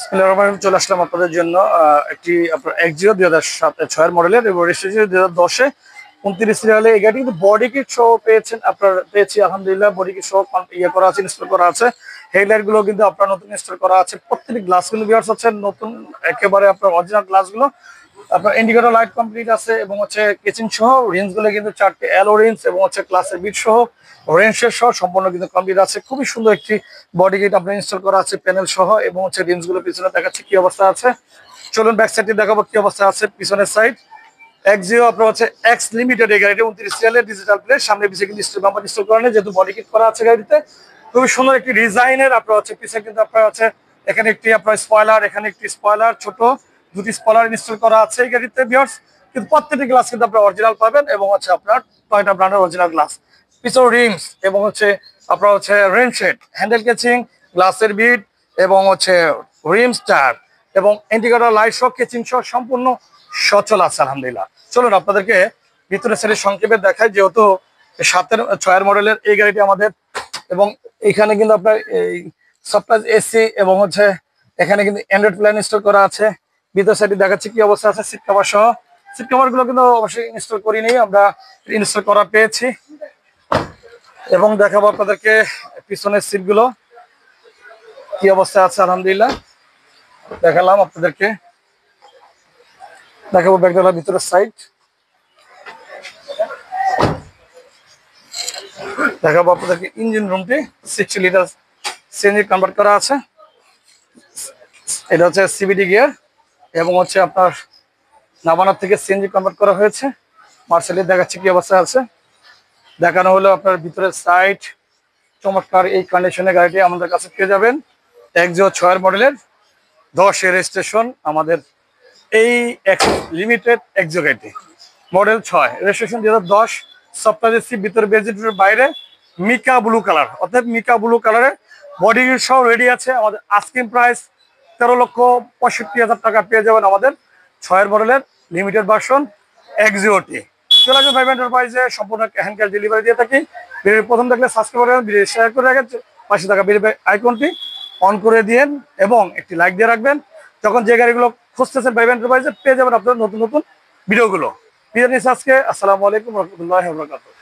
চলে আসলাম আপনাদের জন্য একটি আপনার এক্সিও 2006 মডেলের এবং রেজিস্ট্রেশন 2010-এ 29 সিরিয়ালে। এই গাড়ি কিন্তু বডি কিট সহ পেয়েছেন, আপনার পেয়েছি আলহামদুলিল্লাহ। বডি কিট সহ ইয়ে করা আছে, ইনস্টল করা আছে। হেডলাইট গুলো কিন্তু আপনার নতুন ইনস্টল করা আছে। প্রত্যেকটি গ্লাস কিন্তু ভিউয়ার্স আছে নতুন, একেবারে আপনার অরিজিনাল গ্লাস গুলো। আপনার ইন্ডিকেটর লাইট কমপ্লিট আছে এবং হচ্ছে কেচিং সহ রেঞ্জ গুলো কিন্তু 4টে অ্যালো রেঞ্জ এবং হচ্ছে ক্লাসের বিট সহ রেঞ্জের সহ সম্পূর্ণ কিন্তু কমপ্লিট আছে। খুবই সুন্দর একটি বডি কিট আপনার ইনস্টল করা আছে প্যানেল সহ এবং হচ্ছে রেঞ্জ গুলো পিছনে দেখাচ্ছে কি অবস্থা আছে। চলুন ব্যাক সাইডটি দেখাবো কি অবস্থা আছে। পিছনের সাইড এক্সিও আপনার হচ্ছে এক্স লিমিটেড, এই গাড়িটা 29 সিরিয়ালের ডিজিটাল প্লেট, সামনে পিছিয়ে কিন্তু স্টিল বাম্পার ইনস্টল করা নেই যেহেতু বডি কিট করা আছে গাড়িতে। খুবই সুন্দর একটি ডিজাইনের আপনার হচ্ছে পিছনে কিন্তু আপনার হচ্ছে এখানে একটি আপনার স্পয়লার, এখানে একটি স্পয়লার, ছোট দুটি স্পয়লার ইনস্টল করা আছে এই গাড়িতে ভিউয়ার্স। কিন্তু প্রত্যেকটি গ্লাস কিন্তু আপনার অরিজিনাল পাবেন এবং হচ্ছে আপনার টয়োটা ব্র্যান্ডের অরিজিনাল গ্লাস। পিছন রিমস এবং হচ্ছে আপনার হচ্ছে রেন শেড, হ্যান্ডেল কেচিং, গ্লাসের বিট এবং হচ্ছে রিম স্টার এবং ইন্ডিকেটর লাইট সহ কেচিং সহ সম্পূর্ণ সচল আছে আলহামদুলিল্লাহ। চলুন আপনাদেরকে ভিতরে সেটের সংক্ষেপে দেখায়, যেহেতু 6 মডেলের এই গাড়িটি আমাদের। এবং এখানে কিন্তু আপনার এই সারপ্রাইজ এসি এবং হচ্ছে এখানে কিন্তু অ্যান্ড্রয়েড প্ল্যান ইনস্টল করা আছে। ভিতর সাইডে দেখাচ্ছি কি অবস্থা আছে সিট কভার সহ। সিট কভার গুলো কিন্তু অবশ্যই ইনস্টল করিনি, আমরা ইনস্টল করা পেয়েছি। এবং দেখাবো আপনাদেরকে পিছনের সিট গুলো কি অবস্থা আছে আলহামদুলিল্লাহ। দেখালাম আপনাদেরকে, দেখাবো ব্যাগডালার ভিতরের সাইড, দেখাবো আপনাদেরকে ইঞ্জিন রুমটি। 60 লিটার সিএনজি কনভার্ট করা আছে। এটা হচ্ছে সিবিডি গিয়ার এবং হচ্ছে আপনার নাবানার থেকে সিএনজি কনভার্ট করা হয়েছে। মার্সেলি দেখাচ্ছে কি অবস্থা আছে। দেখানো হলো আপনার ভিতরের সাইড চমৎকার এই কন্ডিশনে গাড়িটি আমাদের কাছে পেয়ে যাবেন। এক্সিও 6 মডেলের 10 রেজিস্ট্রেশন আমাদের এই লিমিটেড এক্সিও গাড়িটি মডেল 6 রেজিস্ট্রেশন 2010। সফটওয়্যার এসি, ভিতরে বেজিটের বাইরে মিকা ব্লু কালার, অর্থাৎ মিকা ব্লু কালারের বডি সহ রেডি আছে। আমাদের আস্কিং প্রাইস 13,65,000 টাকা পেয়ে যাবেন আমাদের 6 মডেলের লিমিটেড ভার্সন এক্সিওটি। চলে আসবেন ভাইব এন্টারপ্রাইজে, সম্পূর্ণ হ্যান্ড ক্যাশ ডেলিভারি দিয়ে থাকি। ভিডিও প্রথম দেখলে সাবস্ক্রাইব করে ভিডিও শেয়ার করে রাখেন, পাশে থাকা বেল আইকনটি অন করে দিয়েন এবং একটি লাইক দিয়ে রাখবেন। যখন যে গাড়িগুলো খুঁজতেছেন ভাইব এন্টারপ্রাইজে পেয়ে যাবেন আপনার নতুন নতুন ভিডিওগুলো। বিদায় নিচ্ছি আজকে। আসসালামু আলাইকুম রহমতুল্লাহি ওয়া বারাকাতুহু।